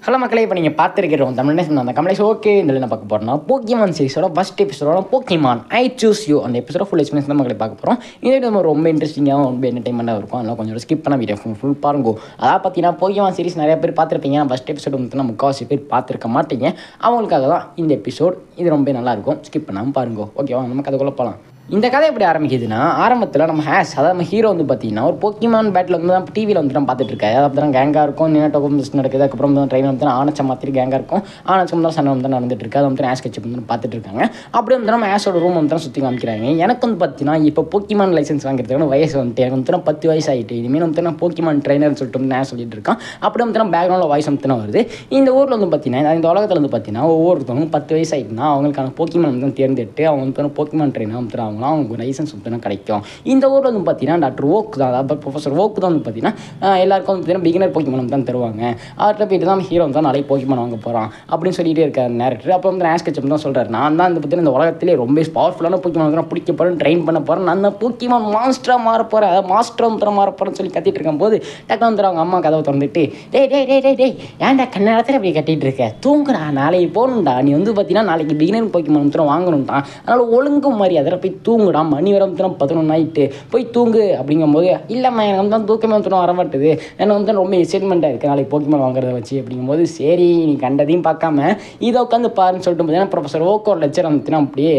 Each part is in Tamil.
ஹலோ மக்களே, இப்போ நீங்கள் பார்த்துருக்கிறோம் தமிழ்னே சொன்ன அந்த கமலேஷ். ஓகே, இந்த என்ன பார்க்க போகிறோம்னா போக்கிமான் சீரிஸோட ஃபஸ்ட் எபிசோட போக்கிமான் ஐ சூஸ் யூ அந்த எபிசோட ஃபுல் எக்ஸ்பீரியன்ஸ் தான் மக்களை பார்க்க போகிறோம். இதே நம்ம ரொம்ப இன்ட்ரெஸ்டிங்காகவும் ரொம்ப என்டர்டைன்மெண்ட்டாக இருக்கும். அதனால் கொஞ்சம் ஸ்கிப் பண்ண வீடியோ ஃபுல் பாருங்க. அதாவது பார்த்தீங்கன்னா போக்கிமான் சீரிஸ் நிறைய பேர் பார்த்துருப்பீங்க. ஃபஸ்ட் எபிசோடு வந்து முக்கால்வாசி பேர் பார்த்துருக்க மாட்டீங்க. அவங்களுக்காக தான் இந்த எபிசோட். இது ரொம்ப நல்லாயிருக்கும், ஸ்கிப் பண்ணாமல் பாருங்க. ஓகேவா, நம்ம கதைக்குள்ளே போகலாம். இந்த கதை எப்படி ஆரம்பிக்குதுன்னா, ஆரம்பத்தில் நம்ம அதாவது நம்ம ஹீரோ வந்து பார்த்தீங்கன்னா ஒரு போக்கிமான் பேட்டில் வந்து தான் டிவியில் வந்து நம்ம பார்த்துட்டு இருக்காரு. அப்போ தான் கேங்காக இருக்கும், நினைட்டோக்கும் மிஸ் நடக்குது. அதுக்கப்புறம் வந்து ட்ரெயின் வந்து ஆனச்ச மாதிரி கேங்காக இருக்கும். ஆனச்சம் தான் சண்டை வந்து நடந்துட்டு இருக்கு. அதை வந்து ஆஷ் கட்சி வந்து பார்த்துட்டு இருக்காங்க. அப்படி வந்து நம்ம ஆஷோட ரூம் வந்து சுற்றி காமிக்கிறாங்க. எனக்கு வந்து பார்த்தீங்கன்னா இப்போ போக்கிமான் லைசன்ஸ் வாங்குறதுக்கான வயசு வந்துட்டு எனக்கு வந்து 10 வயசு ஆகிட்டு. இனிமேல் வந்து நான் போக்கிமான் ட்ரைனர்னு சொல்லிட்டு வந்து நான் சொல்லிட்டு இருக்கான். அப்படி வந்து பேக்ரவுண்டில் வாய்ஸ் வந்து வருது. இந்த ஊரில் வந்து பார்த்தீங்கன்னா, இந்த உலகத்தில் வந்து பார்த்தீங்கன்னா ஒவ்வொருத்தவங்க 10 வயசு ஆகிட்டுனா அவங்களுக்கான போக்கிமான் வந்து தேர்ந்தெடுத்து அவங்க வந்து போக்கிமான் ட்ரைனர் வந்து அவங்க லைசன்ஸ் கிடைக்கும். இந்த ஊரில் வந்து பார்த்தீங்கன்னா டாக்டர் ஓக் தான், அதாவது ப்ரொஃபஸர் ஓக் தான் வந்து பார்த்தீங்கன்னா எல்லாருக்கும் வந்து பார்த்தீங்கன்னா பிகினர் போக்கிமான் தான் தருவாங்க. அவர்கிட்ட போயிட்டு தான் ஹீரோ தான் நாளைக்கு போக்கிமான் வாங்க போகிறான் அப்படின்னு சொல்லிட்டே இருக்கார் நேரக்டர். அப்போ வந்து ஆஷ் கட்சம் தான் சொல்கிறார், நான் தான் வந்து பார்த்தீங்கன்னா இந்த உலகத்திலே ரொம்ப பவர்ஃபுல்லான போக்கிமான் தான் பிடிக்க போகிறேன், ட்ரெயின் பண்ண போகிறேன், நான் அந்த போக்கிமான் மாஸ்டராக மாற போகிறேன், அதாவது மாஸ்டராக வந்து மாற போகிறேன்னு சொல்லி கத்திட்டு இருக்கும்போது டக்கு வந்து அவங்க அம்மா கதவை திறந்துட்டு, டேய் ஏன்டா கண்ணாடத்தில் அப்படி கட்டிகிட்டு இருக்க, தூங்குறா, நாளைக்கு போகணும்டா, நீ வந்து பார்த்தீங்கன்னா நாளைக்கு பிகினர் போக்கிமான் வந்து வாங்கணும்டா, அதனால் ஒழுங்கு மாதிரி அதில் போய் தூங்குடா, மணி வர 11 ஆகிட்டு போய் தூங்கு அப்படிங்கும்போது, இல்லைம்மா எனக்கு வந்து தூக்கமே வந்து வர மாட்டுது, எனக்கு வந்து ரொம்ப எக்ஸைட்மெண்ட்டாக இருக்குது நாளைக்கு போக்கிமான் வாங்குறத வச்சு அப்படிங்கும்போது, சரி நீ கண்டதையும் பார்க்காம இதை உட்காந்து பாருன்னு சொல்லிட்டு பார்த்தீங்கன்னா ப்ரொஃபஸர் ஓக்கோட லெக்சர் வந்துட்டுனா அப்படியே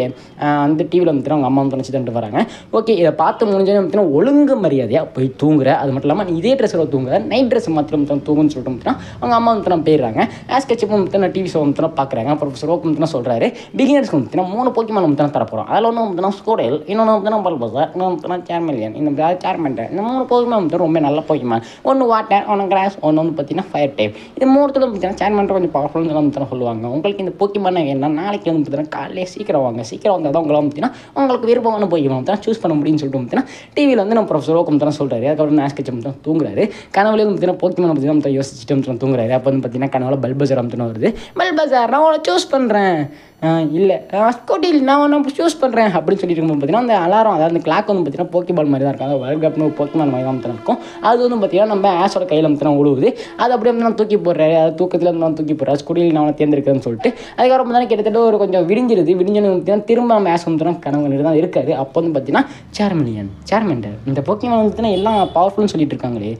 அந்த டிவியில் வந்துட்டு அவங்க அம்மா வந்து நினச்சி தந்துட்டு வராங்க. ஓகே, இதை பார்த்து முடிஞ்சோன்னு வந்துட்டுனா ஒழுங்கு மரியாதையாக போய் தூங்குற, அது மட்டும் இல்லாமல் நீ இதே ட்ரெஸ்ஸில் தூங்குற, நைட் ட்ரெஸ் மாத்திரம் தூங்குன்னு சொல்லிட்டு வந்துட்டுனா அவங்க அம்மா வந்து நான் போயிடுறாங்க. ஆஸ் கட்சிப்பு வந்து டிவி ஷோ வந்து பார்க்குறாங்க. ப்ரொஃபஸர் ஓக்கு வந்து சொல்கிறாரு, பிகினர்ஸ்க்கு வந்து 3 போக்கிமான் வந்து தரப்போகிறோம். அதில் ஒன்று வந்து ஸ்கூடல், இன்னொன்று வந்து பல்பஸர், இன்னொன்று சேர்மலியன், இந்த சேர்மெண்டர், இந்த 3 போக்கிமான் வந்து ரொம்ப நல்ல போக்கிமான். ஒன்று வாட்டர், ஒன்று கிராஸ், ஒன்று வந்து பார்த்தீங்கன்னா ஃபயர் டைப். இது 3த்துல பார்த்தீங்கன்னா சேர்மெண்டர் கொஞ்சம் பவர்ஃபுல்னு வந்து சொல்லுவாங்க. உங்களுக்கு இந்த போக்கிமான் என்ன நாளைக்கு வந்து பார்த்தீங்கன்னா காலையிலே சீக்கிரம் வாங்க, சீக்கிரம் வந்தால் தான் உங்களை பார்த்தீங்கன்னா உங்களுக்கு விருப்பமான போக்கிமான் தான் சூஸ் பண்ண முடியும்னு சொல்லிட்டு பார்த்தீங்கன்னா டிவியில் வந்து நம்ம ப்ரொஃபஸர் ஓக்கம் தான் சொல்கிறாரு. அதுக்கப்புறம் ஆஷ் கட்சம் தான் தூங்குறாரு. கனவுலேயே வந்து பார்த்தீங்கன்னா போக்கிமான் பற்றி தான் யோசிச்சுட்டு வந்து தூங்குறாரு. அப்போ வந்து பார்த்தீங்கன்னா கனவுல பல்பஸர் வந்து வருது. பல்பஸர் நான் உங்களை சூஸ் பண்ணுறேன், இல்லை ஸ்கூட்டில் நான் ஒன்று சூஸ் பண்ணுறேன் அப்படின்னு சொல்லிட்டு இருக்கும்போது பார்த்தீங்கன்னா அந்த அலாரம், அதாவது அந்த கிளாக் வந்து பார்த்தீங்கன்னா போக்கிபால் மாதிரி தான் இருக்கும். அதாவது வேர்ல்ட் கப்னு ஒரு போக்கிமான் மாதிரி தான் இருக்கும். அது வந்து பார்த்தீங்கன்னா நம்ம ஆஷோட கையில் வந்து உழுவுது. அது அப்படியே வந்து நான் தூக்கி போடுறாரு. அது தூக்கத்தில் வந்து நான் தூக்கி போடுறேன், ஸ்கூட்டில் நான் தேர்ந்தெடுக்கிறேன்னு சொல்லிட்டு அதுக்கப்புறம் தான் கிட்டத்தட்ட ஒரு கொஞ்சம் விடிஞ்சிருது. விடிஞ்சோன்னு பார்த்தீங்கன்னா திரும்ப நம்ம ஆஷ் வந்து கனவு தான் இருக்காது. அப்போ வந்து பார்த்தீங்கன்னா சேர்மெண்டர் இந்த போக்கிமான் வந்து எல்லாம் பவர்ஃபுல்னு சொல்லிட்டு இருக்காங்களே,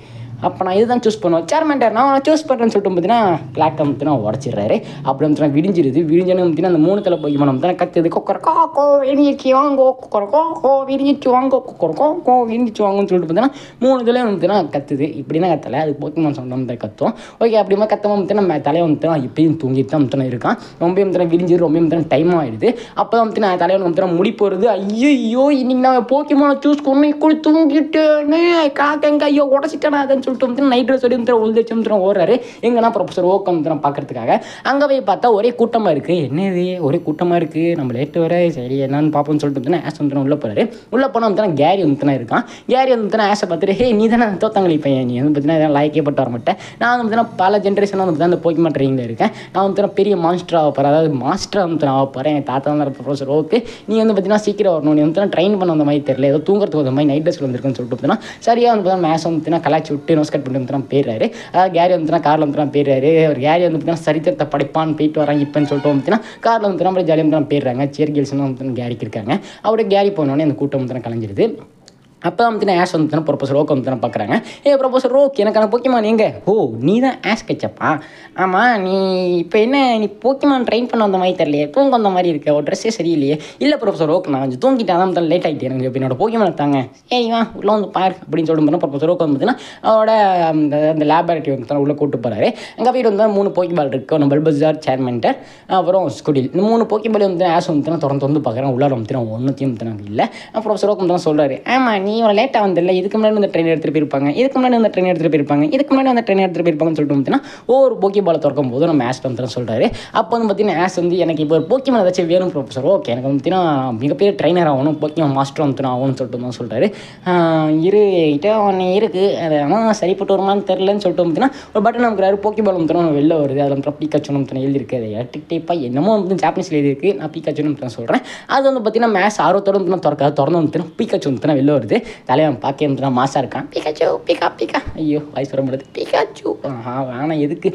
அப்போ நான் இதுதான் சூஸ் பண்ணுவேன், சேர்மெண்டர் நான் சூஸ் பண்ணுறேன்னு சொல்லிட்டு பார்த்தீங்கன்னா கிளாக் வந்து உடச்சிடுறாரு. அப்படி வந்து விடிஞ்சிருது. விடிஞ்சோன்னு பார்த்தீங்கன்னா அந்த 3 தலை போக்கிமான் வந்து கத்துது, கொக்கரக்கோ விரிஞ்சிச்சு வாங்கோ, கொக்கரக்கோ விரிஞ்சிச்சு வாங்கோ, கொக்கரக்கோ விரிஞ்சிச்சு வாங்கன்னு சொல்லிட்டு பார்த்தீங்கன்னா 3 தலையும் வந்து கத்துது. இப்படின்னா கத்தலை, அது போக்கிமான் சவுண்ட் வந்து கத்தும். ஓகே, அப்படிமா கத்தமாக வந்து நம்ம தலையை வந்து இப்பயும் தூங்கிட்டு தான் வந்து இருக்கான். ரொம்ப வந்து விரிஞ்சிது, ரொம்ப வந்து டைம் ஆகிடுது. அப்போ தான் வந்து நான் தலையை வந்து முடி போகிறது. ஐயோ இன்னைக்கு நான் போக்கிமானை சூஸ் பண்ணி கூட தூங்கிட்டேன்னு காக்க ஐயோ உடச்சிட்டேன் அதுன்னு சொல்லிட்டு நைட் ட்ரெஸ் ஒழிச்சு ஓடுறாரு. எங்கன்னா ப்ரொஃபஸர் ஓக்கம் பார்க்கறதுக்காக அங்கே போய் பார்த்தா ஒரே கூட்டமாக இருக்குது. என்னது ஒரே கூட்டமாக இருக்குது, நம்ம லேட்டு வர, சரி என்னன்னு பார்ப்போம்னு சொல்லிட்டு ஆஷ் வந்து உள்ளே போகிறாரு. உள்ளே போனால் வந்து கேரி வந்து இருக்கான். கேரி வந்து ஆஷை பார்த்துட்டு, ஹே நீ தானே தோத்தாங்களி பையன், நீ வந்து பார்த்தீங்கன்னா லாய்க்கே பட்டு வர மாட்டேன், நான் வந்து பார்த்தீங்கன்னா பல ஜென்ரேஷனாக வந்து அந்த போக்கிமான் ட்ரெயினில் இருக்கேன், நான் வந்து பெரிய மாஸ்டர் ஆக போகிறேன், அதாவது மாஸ்டராக வந்து ஆக போகிறேன், என் தாத்தா வந்து ப்ரொஃபஸர் ஓக்கு, நீ வந்து பார்த்தீங்கன்னா சீக்கிரம் வரணும், நீ வந்து ட்ரெயின் பண்ண அந்த மாதிரி தெரியல, ஏதோ தூங்குறதுக்கு அந்த மாதிரி நைட் ட்ரெஸ் வந்துருக்குன்னு சொல்லிட்டு பார்த்தீங்கன்னா சரியாக வந்து மேஷ் வந்து கலாச்சி விட்டு நோஸ்கட் பண்ணி வந்து போயிடுறாரு. அதாவது கேரி வந்து காரில் வந்து போயிடுறாரு. அவர் கேரி வந்து பார்த்தீங்கன்னா சரித்திரத்தை படிப்பான்னு போயிட்டு வராங்க இப்போன்னு சொல்லிட்டு வந்துச்சுன்னா காரில் வந்து நம்ம ஜாலியாக வந்து போயிடுறாங்க. சேர் கேர்ள்ஸ்லாம் வந்து கேரிக்கு இருக்காங்க. அப்படியே கேரி போனோடனே அந்த கூட்டம் வந்து கலைஞ்சிருது. அப்போ வந்து ஆஷ் வந்து ப்ரொஃபஸர் ஓக் வந்து பார்க்குறாங்க. ப்ரொஃபஸர் ஓக் எனக்கான போக்கிமான் எங்கே? ஓ நீ தான் ஆஷ் கட்சப்பா, ஆமாம் நீ இப்போ என்ன நீ போக்கிமான் ட்ரெயின் பண்ண வந்த மாதிரி தெரியலையே, தூங்க வந்த மாதிரி இருக்க, ஒரு ட்ரெஸ்ஸே சரியில்லையே. இல்லை ப்ரொஃபஸர் ஓக் நான் கொஞ்சம் தூங்கிட்டேன், அதான் வந்து லேட் ஆகிட்டு, எனக்கு என்னோட போக்கிமான் தாங்க, ஏய் வா உள்ளே வந்து பாரு அப்படின்னு சொல்லிட்டு ப்ரொஃபஸர் ஓக் வந்து பார்த்தீங்கன்னா அவரோட அந்த லேபரேட்டரி வந்து உள்ளே கூட்டு போகிறாரு. அங்கே போய்ட்டு வந்து 3 போக்கிபால் இருக்குது, ஒன்று பல்பஸர், சேர்மெண்டர், அப்புறம் ஸ்கூடில். இந்த 3 போக்கிபால் வந்து ஆஷ் வந்து திறந்து பார்க்குறேன். உள்ளார வந்து ஒன்றுத்தையும் இல்லை. ப்ரொஃபஸர் ஓக் வந்து சொல்கிறாரு, ஆமாம் நீ இவ்வளோ லேட்டாக வந்தில்ல, இதுக்கு முன்னாடி வந்து ட்ரெயின் எடுத்துகிட்டு போயிருப்பாங்க, இதுக்கு முன்னாடி வந்து ட்ரெயின் எடுத்துகிட்டு போயிருப்பாங்க, இதுக்கு முன்னாடி வந்து ட்ரெயின் எடுத்துகிட்டு போயிருப்பாங்கன்னு சொல்லிட்டு பார்த்தீங்கன்னா ஒவ்வொரு போக்கிபாலை திறக்கும் போது நம்ம ஆஷ் வந்து சொல்கிறாரு. அப்போ வந்து பார்த்தீங்கன்னா ஆஷ் வந்து எனக்கு இப்போ ஒரு போக்கிமான் ஏதாச்சும் வேணும் ப்ரொஃபஸர் ஓகே, எனக்கு வந்து பார்த்தீங்கன்னா மிகப்பெரிய ட்ரெயினர் ஆகணும், போக்கிமான் மாஸ்டர் வந்து ஆகணும்னு சொல்லிட்டு தான் சொல்கிறாரு. கிட்ட ஒன்று இருக்குது, அது ஆனால் சரிப்பட்டு வருமானு தெரிலன்னு சொல்லிட்டு பார்த்தீங்கன்னா ஒரு பட்டன் நமக்கு போக்கிபால் வந்து வெளில வருது. அதில் வந்து பீக்காச்சு வந்து எழுதியிருக்கு, அதை எட்டிப்பாக என்னமோ வந்து ஜாப்பனீஸில் எழுதியிருக்கு, நான் பீக்காச்சுன்னு சொல்கிறேன். அது வந்து பார்த்தீங்கன்னா மேஷ் ஆர்வத்தோடு வந்து திறக்காது, திறந்து வந்து பீக்காச்சு வந்து வெளில வருது. தலைவன் பார்க்க வந்து மாசாக இருக்கான். பிகாச்சு பிகா பிகா ஐயோ வாய்ஸ் வர முடியாது. பிகாச்சு ஆனால் எதுக்கு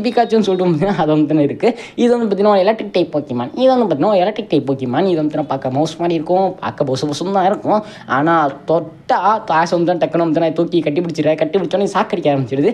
பிகாச்சுன்னு சொல்லிட்டு அது வந்து இருக்குது. இது வந்து பார்த்தீங்கன்னா எலக்ட்ரிக் டைப் போக்கிமான். இது வந்து பார்த்தீங்கன்னா எலக்ட்ரிக் டைப் போக்கிமான். இது வந்து பார்க்க மவுஸ் மாதிரி இருக்கும், பார்க்க பொசும் தான் இருக்கும். ஆனால் தொட்டா காசு வந்து டக்குனு வந்து தூக்கி கட்டி பிடிச்சோன்னே சாக்கடிக்க ஆரம்பிச்சிடுது.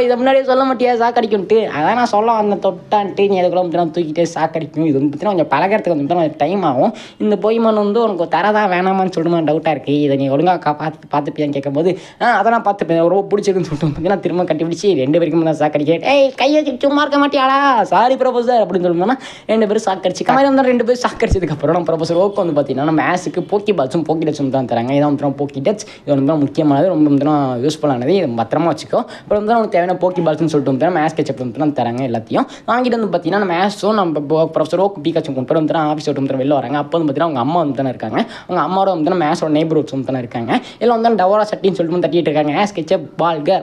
இதை முன்னாடியே சொல்ல மாட்டியா சாக்கடிக்கும்ட்டு, அதான் நான் சொல்ல அந்த தொட்டான்ட்டு நீ அதுக்குள்ள வந்து தூக்கிட்டே சாக்கடிக்கும். இது வந்து பார்த்தீங்கன்னா கொஞ்சம் பழகிறதுக்கு வந்து டைம் ஆகும். இந்த போய்மான் வந்து உனக்கு தரதா வேணாமான்னு சொல்லிட்டு டவுட்டாக இருக்குது. இதை நீ ஒழுங்காக பார்த்துப்பியான்னு கேட்கும்போது அதெல்லாம் பார்த்துப்பேன், ரொம்ப பிடிச்சிருக்குன்னு சொல்லிட்டு பார்த்தீங்கன்னா திரும்ப கட்டி பிடிச்சி 2 பேருக்கும் தான் சாக்கடிக்க. கையை சும்மா இருக்க மாட்டியாடா சாரி ப்ரொஃபஸர் அப்படின்னு சொல்லணும்னா 2 பேரும் சாக்கடிச்சு மாதிரி வந்து 2 பேரும் சாக்கடிச்சதுக்கப்புறம் நம்ம ப்ரொஃபஸர் ஓக்கு வந்து பார்த்தீங்கன்னா நம்ம மேஸுக்கு போக்கி பாட்ஸும் போக்கி டச்சும் தான் தராங்க. இதான் வந்து போக்கி டச். இது வந்து முக்கியமானது, ரொம்ப வந்து யூஸ்ஃபுல்லானது. இது பத்திரமா வச்சுக்கோ. அப்புறம் வந்து நமக்கு தேவையான போக்கி பால்ஸ்னு சொல்லிட்டு வந்து மேஸ் கெச்சப் வந்து தராங்க. எல்லாத்தையும் வாங்கிட்டு வந்து பார்த்தீங்கன்னா நம்ம மேஸும் நம்ம ப்ரொஃபஸர் ஓக்கு பிகாச்சும் கொண்டு வந்து ஆஃபீஸ் விட்டு வந்து வெளில வராங்க. அப்போ வந்து பார்த்தீங்கன்னா அவங்க அம்மா வந்து தானே இருக்காங்க. அவங்க அம்மாவோட வந்து மேஸோட நெய்பர்ஹுட்ஸ் வந்து தானே இருக்காங்க. எல்லாம் வந்து டவோரா சட்டின்னு சொல்லிட்டு வந்து தட்டிட்டு இருக்காங்க. மேஸ் கெச்சப் வாழ்க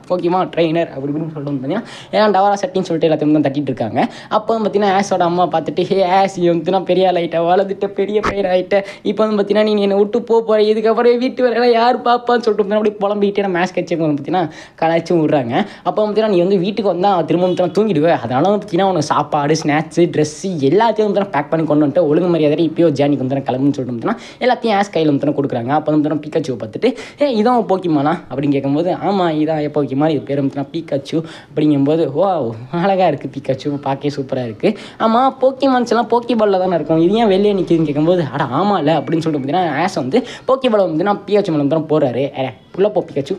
போக்கிமா ட்ரெயினர் அப்படி இப்படின்னு சொல்லிட்டு வந்து பார்த்தீங்கன்னா ஏன்னா டவோரா சட்டின்னு சொல்லிட்டு எல்லாத்தையும் வந்து தட்டிட்டு இருக்காங்க. அப்போ வந்து பார்த்தீங்கன்னா ஆஸோட அம்மா பார்த்துட்டு ஆஸ் வந்து பெரிய ஆளாயிட்ட வளர்ந்துட்ட பெரிய பயிர் ஆகிட்ட, இப்போ வந்து பார்த்தீங்கன்னா நீ என்னை விட்டு போகிற, இதுக்கப்புறம் வீட்டு வேலையெல்லாம் யார் பார்ப்பான்னு சொல்லிட்டு அப்படி புலம்பிக்கிட்டே நான் மேஸ் கட்சி வந்து பார்த்தீங்கன்னா கலாச்சும் விட்றாங்க. அப்போ வந்து பார்த்தீங்கன்னா நீ வந்து வீட்டுக்கு வந்தால் திரும்ப வந்து தூங்கிடுவேன், அதனால வந்து பார்த்தீங்கன்னா உனக்கு சாப்பாடு ஸ்நாக்ஸு ட்ரெஸ்ஸு எல்லாத்தையும் வந்து பேக் பண்ணி கொண்டு வந்துட்டு ஒழுங்கு மரியாதை இப்போயோ ஜானிக்கு வந்து கிளம்புன்னு சொல்லிட்டு பார்த்தீங்கன்னா எல்லாத்தையும் ஆஸ் கையில் வந்து கொடுக்குறாங்க. அப்போ வந்து பிகாச்சு பார்த்துட்டு இதான் போக்கிமானா அப்படின்னு கேட்கும்போது ஆமாம் இதான் போக்கிமா, இது பேர் வந்து பிகாச்சு அப்படிங்கும்போது அழகாக இருக்குது பிகாச்சு, பார்க்கவே சூப்பராக இருக்குது. ஆமாம் போக்கிமான்ஸ் எல்லாம் போக்கிபாலில் தானே இருக்கும், இது ஏன் வெளியே நிற்கிதுன்னு கேட்கும்போது ஆமாம் இல்லை அப்படின்னு சொல்லிட்டு பார்த்தீங்கன்னா ஆஸ் வந்து போக்கிபாலை வந்து நான் பிகாச்சு மேலே தான் போகிறாரு. உள்ளே போ பிகாச்சு,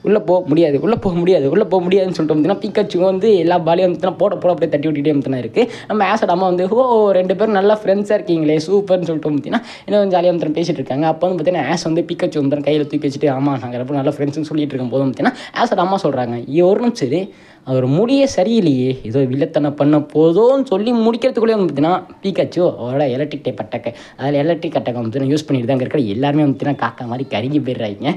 உள்ளே போக முடியாதுன்னு சொல்லிட்டு வந்து பிகாச்சு வந்து எல்லா பாலையும் வந்து போட அப்படியே தட்டி விட்டுட்டே வந்து இருக்குது. நம்ம ஆஸோட அம்மா வந்து 2 பேரும் நல்லா ஃப்ரெண்ட்ஸாக இருக்கீங்களே சூப்பர்னு சொல்லிட்டு பார்த்தீங்கன்னா இன்னும் ஜாலியாக வந்து பேசிகிட்டு இருக்காங்க. அப்போ வந்து பார்த்தீங்கன்னா ஆஸ் வந்து பிகாச்சு வந்து கையில் தூக்கி வச்சுட்டு ஆமாம் நாங்கள் ரொம்ப நல்லா ஃப்ரெண்ட்ஸ்னு சொல்லிட்டு இருக்கும் போது பார்த்தீங்கன்னா ஆஸோட அம்மா சொல்கிறாங்க ஒரு நிமிஷம் அவர் முடியே சரியில்லையே, ஏதோ வில்லத்தனை பண்ண போதோன்னு சொல்லி முடிக்கிறதுக்குள்ளே வந்து பார்த்தீங்கன்னா பிகாச்சு அவரோட எலக்ட்ரிக் டைப் அட்டாக்கு, அதில் எலக்ட்ரிக் அட்டாக்கை வந்து யூஸ் பண்ணிட்டு தான் இருக்கிற எல்லாருமே வந்து பார்த்தீங்கன்னா காக்கா மாதிரி கருகி போயிடுறாங்க.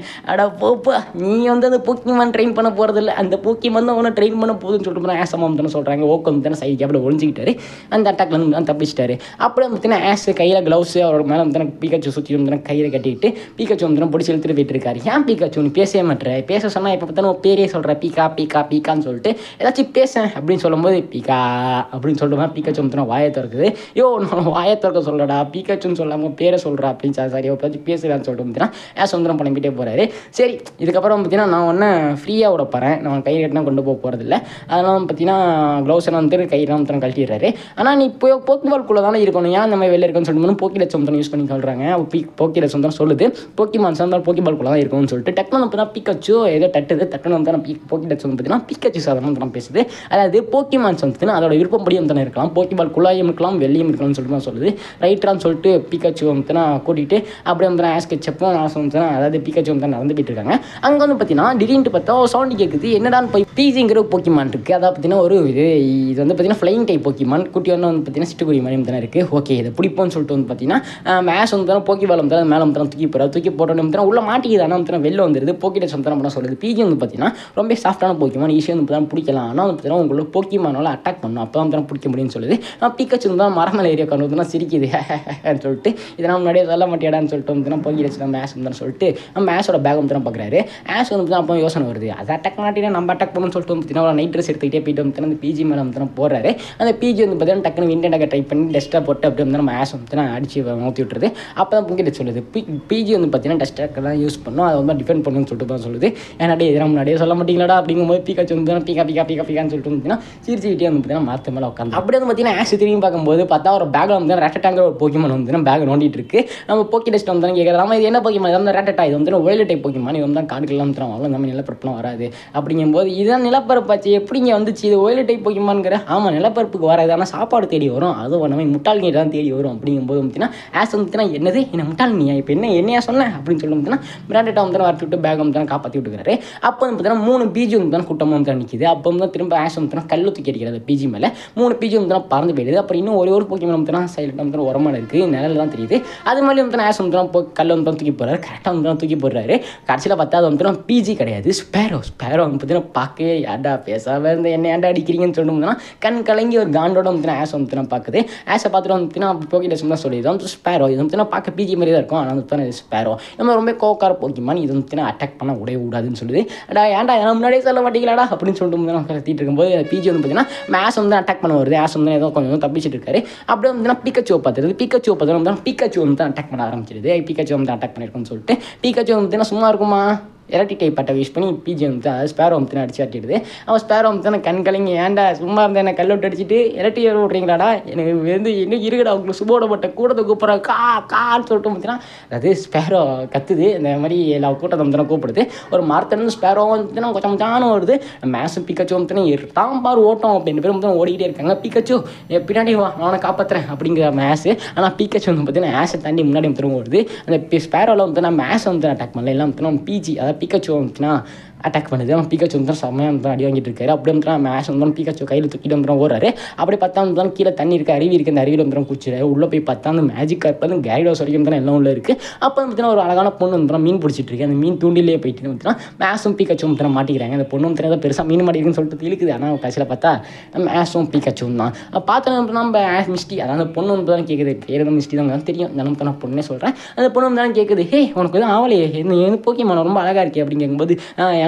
போப்பா நீ வந்து அந்த போக்கிமான் ட்ரெயின் பண்ண போகிறதில்ல, அந்த போக்கிமான் தான் ஒன்று ட்ரெயின் பண்ண போகுதுன்னு சொல்லிட்டு போனால் ஆஸ் அம்மா வந்து சொல்கிறாங்க. ஓக்கு வந்து தானே சைக்கு அப்படி ஒழிஞ்சிக்கிட்டாரு, அந்த அட்டாக்ல வந்து தான் தப்பிச்சிட்டாரு. அப்படியே வந்து பார்த்தீங்கன்னா ஆஸ் கையில் க்ளவுஸு அவரோட மேலே வந்து பிகாச்சு சுற்றி வந்து கையில் கட்டிக்கிட்டு பிகாச்சு வந்து பிடிச்சி இழுத்துட்டு போயிட்டு இருக்காரு. ஏன் பிகாச்சு நீ பேசவே மாட்டேற, பேச சொன்னால் இப்போ பார்த்தாலும் பேரே சொல்கிற பிகான்னு சொல்லிட்டு ஏதாச்சும் பேசேன் அப்படின்னு சொல்லும்போது பிகா அப்படின்னு சொல்லிட்டு பிகாச்சு வந்து வாயை திறக்குது. நான் வாயை திறக்க சொல்லடா பிகாச்சுன்னு சொல்லாமல் பேரை சொல்கிறா அப்படின்னு சரி எப்போதாச்சும் பேசுகிறான்னு சொல்லிட்டு பார்த்தீங்கன்னா ஆஸ் வந்து புலம்பிட்டே போகிறாரு. சரி இதுக்கப்புறம் பார்த்தீங்கன்னா நான் ஒன்று ஃப்ரீயாக விட போகிறேன், நான் கை கட்டினா கொண்டு போகிறதில்ல, அதனால் பார்த்தீங்கன்னா க்ளவுஸ் எல்லாம் வந்து கையெல்லாம் வந்து கழட்டிடுறாரு. ஆனால் நீ இப்போ போக்கிபால்குள்ளே தானே இருக்கணும், ஏன் நம்ம வெளில இருக்குன்னு சொல்லிட்டு போக்கி லட்சம் வந்து யூஸ் பண்ணி சொல்கிறாங்க. போக்கி லட்சம் தான் சொல்லுது போக்கிமான்ஸ் வந்து போக்கிபால்குள்ளே தான் இருக்கணும்னு சொல்லிட்டு டக்குனு வந்து பிகாச்சு ஏதோ தட்டுன்னு வந்து போக்கி லட்சம் பார்த்தீங்கன்னா பிகாச்சு சாதனம் வந்து பேசுது. அதாவது போக்கிமான்ஸ் வந்து அதோட விருப்பப்படி வந்து இருக்கலாம், போக்கிபால் குழாயும் இருக்கலாம் வெள்ளியும் இருக்கலாம்னு சொல்லிட்டு தான் சொல்லுது. ரைட்டரான்னு சொல்லிட்டு பிகாச்சு வந்து கூட்டிகிட்டு அப்படியே வந்து ஆஸ் கெச்சப்பும் அதாவது பிகாச்சு வந்து நடந்து போயிட்டு இருக்காங்க. அங்கே வந்து பார்த்தீங்கன்னா திடீர்னு பார்த்தா சவுண்ட் கேட்குது, என்னடான்னு போய் பிஜிங்கிற போக்கிமான் இருக்குது. அதாவது பார்த்தீங்கன்னா ஒரு இது வந்து பார்த்தீங்கன்னா ஃப்ளைங் டைப் போக்கிமான் குட்டி வந்து பார்த்தீங்கன்னா சிட்டுக்குடி மாதிரி தானே இருக்குது. ஓகே இதை பிடிப்போம்னு சொல்லிட்டு வந்து பார்த்தீங்கன்னா மேஸ் வந்து போக்கிபால் வந்து மேலே வந்து தூக்கி போட்டோன்னு வந்து உள்ள மாட்டிக்கிது, ஆனால் வந்து வெளில வந்துடுது. போக்கிடச் வந்து பண்ண சொல்லுது. பிஜி வந்து பார்த்தீங்கன்னா ரொம்ப சாஃப்டான போக்கிமான், ஈஸியாக வந்து பிடிக்கலாம், ஆனால் வந்து பார்த்தீங்கன்னா உங்களுக்கு போக்கிமானால அட்டாக் பண்ணணும், அப்போ தான் பிடிக்க முடியும்னு சொல்லுது. பிகாச்சு தான் மரமலை ஏரியா கொண்டு வந்து சிரிக்குது சொல்லிட்டு இதெல்லாம் முன்னாடியே சொல்ல மாட்டேடான்னு சொல்லிட்டு வந்து போக்கிடச்சு மேஸ் வந்து சொல்லிட்டு மேஸோட பேக் வந்து பார்க்குறாரு. ஆஸ் வந்து அப்போ யோசனை வருது, அதை அட்டாக் பண்ணிட்டீங்கன்னா நம்ம அட்டாக் பண்ணணும்னு சொல்லிட்டு வந்து பார்த்தீங்கன்னா நைட் ட்ரெஸ் எடுத்துக்கிட்டே போயிட்டு வந்து அந்த பிஜி மேலே வந்து போடுறாரு. அந்த பிஜி வந்து பார்த்தீங்கன்னா டக்குனு விண்டை ட்ரை பண்ணி டெஸ்ட்டாக போட்டு அப்படி வந்து நம்ம ஆஸ் வந்து அடிச்சு ஊற்றி விட்டுருது. அப்போ தான் போக்கிடச்சு சொல்லுது பிஜி வந்து பார்த்தீங்கன்னா டெஸ்ட்டாக்கெல்லாம் யூஸ் பண்ணணும், அதை வந்து டிஃபெண்ட் பண்ணணும்னு சொல்லிட்டு தான் சொல்லுது. ஏன்னாடி இதெல்லாம் முன்னாடியே சொல்ல மாட்டீங்களாடா அப்படிங்கும்போது பிகாச்சு வந்து பிகான்னு சொல்லிட்டு வந்து சிரிச்சுக்கிட்டே வந்து பார்த்தீங்கன்னா மரத்து மேலே உட்காந்து அப்படியே வந்து பார்த்தீங்கன்னா ஆஸ் திரும்பி பார்க்கும்போது பார்த்தா ஒரு பேக்கில் வந்து ரெட்டட்டாங்கிற ஒரு போக்கிமான் வந்து பேக் நோண்டிட்டு இருக்கு. நம்ம போக்கி டெஸ்ட் வந்து கேட்குறாங்க இது என்ன போக்கிமான், இது வந்து ரெட்டட்டா, இது வந்து ஒயில்டு டைப் போக்கிமான், இது வந்து காடுகள்லாம் தரும் அவ்வளோ நம்ம நிலப்பரப்புலாம் வராது அப்படிங்கும்போது இதுதான் நிலப்பரப்பாச்சு எப்படிங்க வந்துச்சு இது ஒயில்டு டைப் போக்கிமான்ங்கிற. ஆமாம் நிலப்பரப்புக்கு வராது, ஆனால் சாப்பாடு தேடி வரும், அதுவும் நம்ம முட்டாள்கிட்ட தான் தேடி வரும் அப்படிங்கும்போது பார்த்தீங்கன்னா ஆஸ் வந்து என்னது என்ன முட்டாள் நீ இப்போ என்னையா சொன்னேன் அப்படின்னு சொல்லி பார்த்தீங்கன்னா ரெட்டட்டா வந்து வரட்டு விட்டு பேக் வந்து காப்பாற்றி விட்டுக்கிறாரு. அப்போ வந்து பார்த்தீங்கன்னா 3 பிஜி வந்து கூட்டமாக வந்து நிற்கிது. அப்போ வந்து திரும்ப ஆஸ் வந்து கல்லு தூக்கி அடிக்கிறது பிஜி மேலே 3 பிஜி வந்து பறந்து போயிடுது. அப்புறம் இன்னும் ஒரு போக்கிமான் வந்து சைலண்டாக வந்து உரமான இருக்குது, நிழல் தான் தெரியுது. அது மாதிரி வந்து ஆஸ் வந்து கல்லை வந்து தூக்கி போடுறாரு, கரெக்டாக வந்து தூக்கி போடுறாரு. கடைசியில் பார்த்தா அது வந்து பிஜி கிடையாது, ஸ்பேரோ வந்து பார்த்தீங்கன்னா பார்க்கவே ஏன்டா பேசாமல் இருந்த என்ன ஏன்டா அடிக்கிறீங்கன்னு சொல்லிட்டு கண் கலங்கி ஒரு காண்டோட வந்து ஆஸ் வந்து பார்க்குது. ஆஸை பார்த்துட்டு வந்து போக்கிடஸ் தான் சொல்லிடுது வந்து ஸ்பேரோ இது வந்து பார்க்க பிஜி மாதிரி தான் இருக்கும். ஆனால் வந்து ஸ்பேரோ நம்ம ரொம்ப கோக்கார போக்கிமான் இது வந்து அட்டாக் பண்ண உடைய கூடாதுன்னு சொல்லுது. ஏன்டா ஏன்னா முன்னாடியே சொல்ல மாட்டீங்களாடா அப்படின்னு சொல்லிட்டு வந்து கத்திட்டு இருக்கும்போது பிஜி வந்து பார்த்தீங்கன்னா மேஸ் வந்து அட்டாக் பண்ண வருது. ஆஸ் வந்து ஏதோ கொஞ்சம் தப்பிச்சிட்டு இருக்காரு. அப்படியே வந்து பிகாச்சு பார்த்துருது. பிகாச்சு பார்த்தோன்னா பிகாச்சு வந்து அட்டாக் பண்ண ஆரம்பிச்சிருது. பிகாச்சு வந்து அட்டாக் பண்ணியிருக்குன்னு சொல்லிட்டு பிகாச்சு வந்து சும்மா இருக்குமா எலக்ட்ரிக் டைப் பட்டை யூஸ் பண்ணி பிஜி வந்து ஸ்பேரோ வந்து அடிச்சு ஆட்டிடுது. அவன் ஸ்பேரோ வந்து கண் கலங்கி ஏன்டா சும்மா இருந்தேன் என்ன கல் விட்டு அடிச்சுட்டு எலக்ட்ரிக் விட்றீங்களாடா எனக்கு வந்து இன்னும் இருக்குடா உங்களுக்கு சுபோட பட்ட கூட்டத்தை கூப்பிட்றா கான்னு சொல்லிட்டு பார்த்தீங்கன்னா அது ஸ்பேரோ கத்துது. இந்த மாதிரி எல்லா கூட்டத்தை வந்து கூப்பிடுது. ஒரு மரத்துலேருந்து ஸ்பேரோ வந்து கொஞ்சம் கொஞ்சம் வருது. மேஸும் பிகாச்சு வந்து தான் பாரு ஓட்டம் அப்படின்னு பேர் வந்து ஓடிக்கிட்டே இருக்காங்க. பிகாச்சு பின்னாடி வா அவனை காப்பாற்றுறேன் அப்படிங்கிற மேஸு. ஆனால் பிகாச்சு வந்து பார்த்தீங்கன்னா ஆஸை தாண்டி முன்னாடி வந்து வருது. அந்த ஸ்பேரோவில் வந்து நான் மேஸை வந்து அட்டாக் பண்ணல எல்லாம் வந்து பிஜி அதாவது பிகாச்சு வந்துச்சுன்னா அட்டாக் பண்ணுது. அவன் பிகாச்சு வந்து செம்மையாக வந்து அடி வாங்கிட்டு இருக்காரு. அப்படி வந்து மேஷ் வந்து பிகாச்சு கையில் தூக்கிட்டு வந்து ஓடுறாரு. அப்படி பார்த்தா வந்து கீழே தண்ணி இருக்குது, அருவி இருக்குது. அந்த அருவியில் வந்து குச்சிடுறாரு. உள்ளே போய் பார்த்தா அந்த மேஜிக் கார்ப் வந்து கேரிடோஸ் வரைக்கும் தான் எல்லாம் உள்ள இருக்குது. அப்போ வந்து ஒரு அழகான பொண்ணு வந்து மீன் பிடிச்சிட்டு இருக்கு. அந்த மீன் தூண்டிலே போயிட்டு வந்து மேஷும் பிகாச்சும் வந்து மாட்டிக்கிறாங்க. அந்த பொண்ணு வந்து பெருசாக மீன் மாட்டிருக்குன்னு சொல்லிட்டு இழுக்குது. ஆனால் கடைசியில் பார்த்தா மேஷும் பிகாச்சும் தான் பார்த்தோம். நம்ம மிஸ்டி அதாவது அந்த பொண்ணு வந்து தான் கேட்குது. பேர் வந்து மிஸ்டி தான் தெரியும். நம்ம தான் பொண்ணே சொல்கிறேன். அந்த பொண்ணு வந்து தான் கேட்குது. ஹே உனக்கு எதுவும் ஆவலையே என்ன போக்கிமான் ரொம்ப அழகாக இருக்கே அப்படின்னு கேட்கும்போது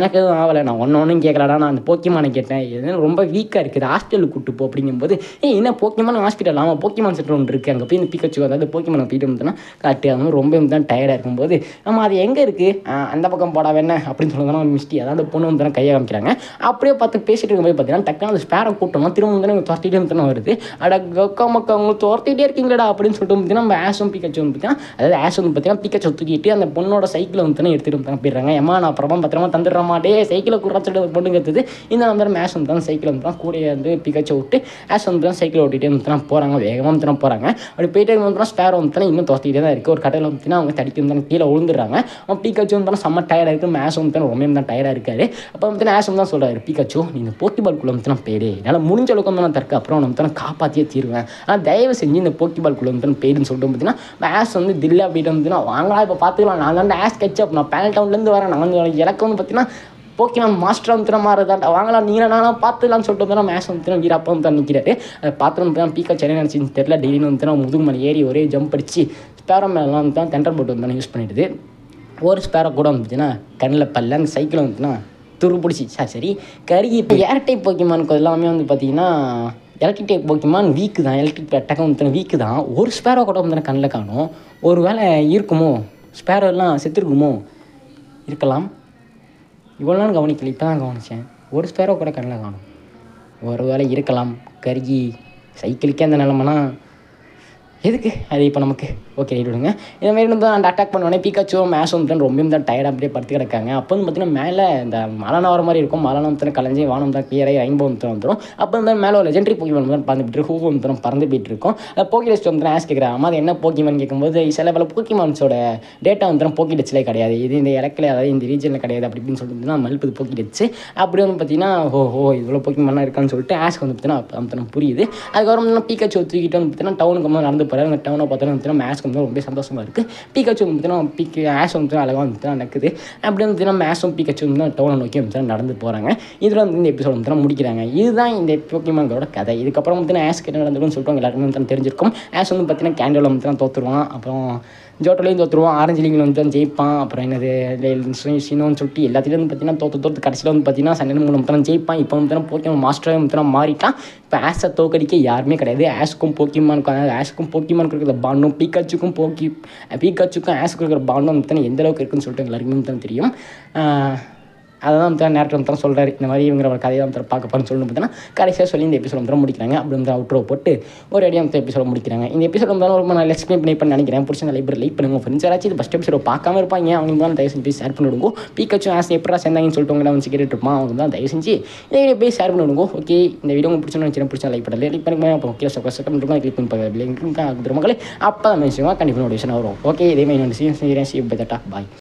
எனக்கு எதுவும் ஆகலை, நான் ஒன்றும் கேட்கலாடா, நான் அந்த போக்கிமானை கேட்டேன், எதுவும் ரொம்ப வீக்காக இருக்குது, ஹாஸ்பிட்டலுக்கு கூப்பிட்டு போ அப்படிங்கும்போது என்ன போக்கிமான் ஹாஸ்பிட்டல் ஆமாம் போக்கிமான் சென்டர் ஒன்று இருக்குது, அங்கே போய் இந்த பிகாச்சு அதாவது போக்கிமானை போயிட்டு வந்துன்னா காட்டு அவங்க ரொம்ப தான் டயர்டாக இருக்கும்போது நம்ம அது எங்கே இருக்குது அந்த பக்கம் போடா வேணா அப்படின்னு சொல்லுவாங்க. மிஸ்டி அதாவது பொண்ணு வந்து கையை காமிக்கிறாங்க. அப்படியே பார்த்து பேசிட்டு இருக்கும்போது பார்த்தீங்கன்னா டக்குனு அந்த ஸ்பேரை கூட்டணும் திரும்ப வந்து துரத்திட்டே வந்து வருது. அட கக்கா மக்கா அவங்க துரத்திட்டே இருக்கீங்களா அப்படின்னு சொல்லிட்டு பார்த்தீங்கன்னா நம்ம ஆஸும் பிகாச்சு வந்து பார்த்தீங்கன்னா அதாவது ஆஸ் வந்து பார்த்தீங்கன்னா பிகாச்சு தூக்கிட்டு அந்த பொண்ணோட சைக்கிளை வந்து எடுத்துகிட்டு வந்து போயிடுறாங்க. ஏமா நான் அப்புறமா பத்திரமா தந்துடுற மாட்டே சைக்கிளை குறைச்சிட்டு பொண்ணு கற்றுது. இந்த நம்ம மேஷ் வந்து தான் சைக்கிள் வந்து தான் கூட வந்து பிகாச்சை விட்டு ஆஷ் வந்து தான் சைக்கிள் ஓட்டிகிட்டே வந்து போகிறாங்க. வேகமாக வந்து போகிறாங்க. அப்படி போயிட்டே வந்து ஸ்பேரோ வந்து இன்னும் துரத்திக்கிட்டே தான் இருக்குது. ஒரு கடையில் வந்து அவங்க தடிக்க வந்து கீழே விழுந்துடுறாங்க. அவன் பிகாச்சு வந்து செம்ம டயர்டாக இருக்குது. மேஷ் வந்து ரொம்ப தான் டயர்டாக இருக்காரு. அப்போ வந்து ஆஷ் வந்து தான் சொல்கிறாரு, பிகாச்சு நீங்கள் போக்கிபால்குள்ளே வந்து போயிடு, என்னால் முடிஞ்ச அளவுக்கு வந்து நான் தருக்கு அப்புறம் வந்து நான் காப்பாற்றியே தீருவேன். ஆனால் தயவு செஞ்சு இந்த போக்கிபால்குள்ளே வந்து போயிடுன்னு சொல்லிட்டு பார்த்தீங்கன்னா ஆஷ் வந்து தில்லா போயிட்டு வந்து வாங்கலாம் இப்போ பார்த்துக்கலாம், நான் தான் ஆஷ் கட்சப், நான் பேனல் டவுன்லேருந்து வரேன், நான் வந்து எனக்கு வந்து பார்த்தீங்கன்னா போக்கிமான் மாஸ்டர் வந்து மாறுதாண்டா வாங்கலாம் நீங்களா நானும் பார்த்துலான்னு சொல்லிட்டு வந்து மேஷ் வந்து வீரப்பா வந்து தான் நிற்கிறாரு. அதை பார்த்து வந்து தான் பீக்கா சென்னை நினச்சி தெரியல. டெய்லின்னு வந்து முதுகு மலை ஏறி ஒரே ஜம்ப் அடிச்சு ஸ்பேரோ மேலாம் வந்து தான் டெண்டர் போட்டு வந்து யூஸ் பண்ணிடுது. ஒரு ஸ்பேரோ கூட வந்துச்சுன்னா கண்ணில் பல்ல அந்த சைக்கிள் வந்துச்சுன்னா துரு பிடிச்சி சரி கருகி. இப்போ ஏர் டைப் போக்கிமானுக்கு எல்லாமே வந்து பார்த்தீங்கன்னா எலக்ட்ரிக் டைப் போக்கிமான் வீக்கு தான், எலக்ட்ரிக் அட்டாக் வந்து வீக்கு தான். ஒரு ஸ்பேரோ கூட வந்து கண்ணில் காணும். ஒரு வேளை இருக்குமோ ஸ்பேரோ எல்லாம் செத்துருக்குமோ இருக்கலாம். இவ்வளோ நாள் கவனிக்கல, இப்போ தான் கவனித்தேன். ஒரு ஸ்பேரோ கூட கண்ணில் காணும். ஒரு வேளை இருக்கலாம். கருகி சைக்கிளுக்கே அந்த நிலமைனா எதுக்கு அது இப்போ நமக்கு ஓகே விடுங்க. இதேமாரி வந்து அந்த அட்டாக் பண்ணுவானே பிகாச்சோ மேஷ் வந்து ரொம்ப தான் டயர்டாக அப்படியே படுத்து கிடக்காங்க. அப்போ வந்து பார்த்தீங்கன்னா மேலே இந்த மலனா வர மாதிரி இருக்கும். மலனா வந்து கலைஞ்சி வானம் தான் கிளியராகி ரெயின்போ வந்து வந்துடும். அப்போ வந்து மேலே ஒரு லெஜெண்டரி போக்கிமான் வந்து பறந்துட்டு ஹூ வந்து பறந்து போயிட்டு இருக்கும். போக்கிடெஸ்ட் வந்து ஆஸ் கேட்குறேன், அம்மா அது என்ன போக்கிமான் கேட்கும்போது சில பல போக்கிமான்ஸோட டேட்டா வந்து போக்கிடெஸ்ட்லேயே கிடையாது, இது இந்த இடத்துல அதாவது இந்த ரீஜனில் கிடையாது அப்படி இப்படின்னு சொல்லிட்டு தான் மல்பது போக்கிடெச்சு. அப்படி வந்து பார்த்தீங்கன்னா இவ்வளோ போக்கிமானாக இருக்கான்னு சொல்லிட்டு ஆஸ்க்கு வந்து பார்த்தீங்கன்னா புரியுது. அதுக்கப்புறம் பிகாச்சோ தூக்கிட்டு வந்து பார்த்தீங்கன்னா டவுனுக்கு வந்து நடந்து போகிறாரு. அந்த டவுனை பார்த்தோன்னா மேஷ்க்கு வந்து ரொம்ப சந்தோஷமாக இருக்குது. பிகாச்சு வந்து ஆஷ் வந்து அழகாக வந்து நடக்குது. அப்படி வந்து மேஷும் பிகாச்சு வந்து டவுனை நோக்கி வந்து நடந்து போகிறாங்க. இதில் வந்து இந்த எபிசோட் வந்து முடிக்கிறாங்க. இதுதான் இந்த போக்கிமான்களோட கதை. இதுக்கப்புறம் வந்து ஆஷ் கிட்ட நடந்துக்குன்னு சொல்லிட்டு எல்லாருமே வந்து தெரிஞ்சிருக்கும். ஆஷ் வந்து பார்த்தீங்கன்னா கேண்டோவில் வந்து தான் தோற்றுருவான். அப்புறம் ஜோட்டோலையும் தோற்றுருவான். ஆரஞ்சு லீங்கில் வந்து தான் ஜெயிப்பான். அப்புறம் என்னது சினோன்னு சொல்லிட்டு எல்லாத்துலேயும் வந்து பார்த்தீங்கன்னா தோற்று கடைசியில் வந்து பார்த்தீங்கன்னா சண்டை மூலம் தான் ஜெயிப்பான். இப்போ வந்து போக்கிமான் மாஸ்டராக வந்து மாறிட்டான். இப்போ ஆஷை தோக்கடிக்க யாருமே கிடையாது. ஆஷ்க்கும் போக்கிமானுக்கும் அதாவது ஆஷ்க்கும் போக்கிமானுக்கு இருக்கிற பாண்டும் பிகாச்சுக்கும் பிகாச்சுக்கும் ஆஷ்க்கு இருக்கிற பாண்டும் வந்து எந்த அளவுக்கு இருக்குன்னு சொல்லிட்டு எல்லாருக்குமே தான் தெரியும். அதான் வந்து நேரத்தில் வந்து சொல்கிறாரு, இந்த மாதிரி இவங்க ஒரு கதையை வந்து பார்க்க போகிறேன்னு சொல்லி பார்த்தீங்கன்னா கடைசியாக சொல்லி இந்த எபிசோட் வந்து முடிக்கிறாங்க. அப்படி வந்து அவுட்ரோ போட்டு ஒரு அடியாக வந்து எபிசோட முடிக்கிறாங்க. இந்த எபிசோட் வந்து ரொம்ப நான் எக்ஸ்பிளைன் பண்ணி நினைக்கிறேன். பிடிச்ச லைக் பண்ணுங்க. ஃப்ரெண்ட்ஸ் யாராச்சும் இது ஃபஸ்ட் எபிசோட பார்க்காம இருப்பாங்க, அவங்க தான் தயவு செஞ்சு போய் ஷேர் பண்ணி விடுங்க. பிகாச்சு ஆஸ் எப்படா சேர்ந்தாங்கன்னு சொல்லிட்டு உங்களை வந்து கேட்டுட்டு இருப்பான். அவங்க தான் தயவு செஞ்சு இந்த வீடியோ போய் ஷேர் பண்ணி விடுங்க. ஓகே, இந்த வீடியோ உங்களுக்கு பிடிச்சா லைக் பண்ணல லைக் பண்ணுங்க. அப்புறம் கீழே கிளிக் பண்ணி மக்களே அப்போ தான் கண்டிப்பாக நோட்டிஃபிகேஷன் வரும். ஓகே, இதே மாதிரி சீரியஸ் பாய்.